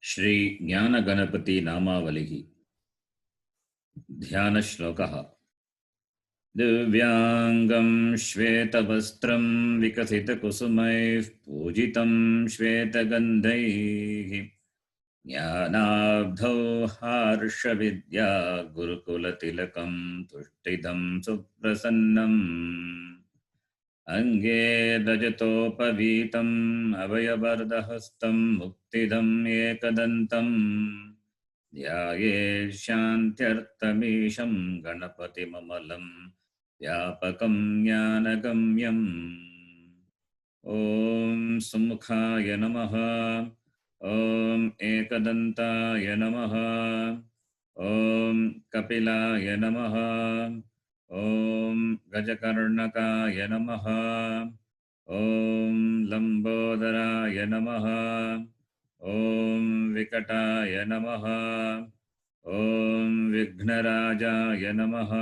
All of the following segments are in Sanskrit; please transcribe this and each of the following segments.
श्री ज्ञानगणपति नामावलिः ध्यानश्लोकः। दिव्यांगं श्वेतवस्त्रं विकसितकुसुमैः पूजितं श्वेतगन्धैः ज्ञानाब्धौ हर्षविद्या गुरुकुलतिलकं तुष्टिदं सुप्रसन्नम् अंगे रजतोपवीतम् अभयवरदहस्तं मुक्तिदम् एकदन्तम् ध्यायेत् शान्त्यर्थमीशं गणपतिममलं व्यापकं ज्ञानगम्यम्। ॐ सुमुखाय नमः। ॐ एकदन्ताय नमः। ॐ कपिलाय नमः। ॐ गजकर्णकाय नमः। ॐ लम्बोदराय नमः। ॐ विकटाय नमः। ॐ विघ्नराजाय नमः।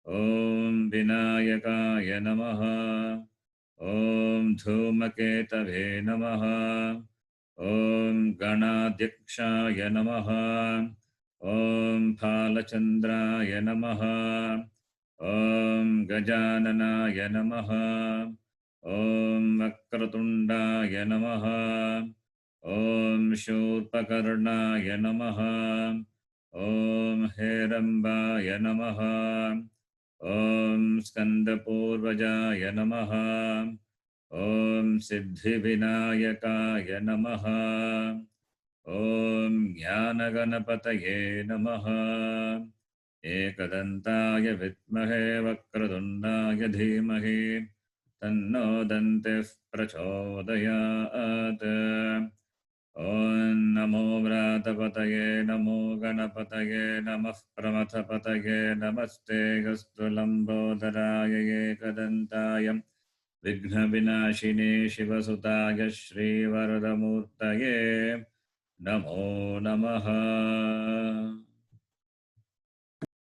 ॐ विनायकाय नमः। ॐ धूमकेतवे नमः। ॐ गणाध्यक्षाय नमः। ॐ फालचन्द्राय नमः। ॐ गजाननाय नमः। ॐ वक्रतुण्डाय नमः। ॐ शूर्पकर्णाय नमः। ॐ हेरम्बाय नमः। ॐ स्कन्दपूर्वजाय नमः। ॐ सिद्धिविनायकाय नमः। ॐ ज्ञानगणपतये नमः। एकदन्ताय विद्महे वक्रतुण्डाय धीमहि तन्नो दन्तिः प्रचोदयात्। ॐ नमो व्रातपतये नमो गणपतये नमः प्रमथपतये नमस्ते गस्तु लम्बोदराय एकदन्ताय विघ्नविनाशिने शिवसुताय श्रीवरदमूर्तये नमो नमः।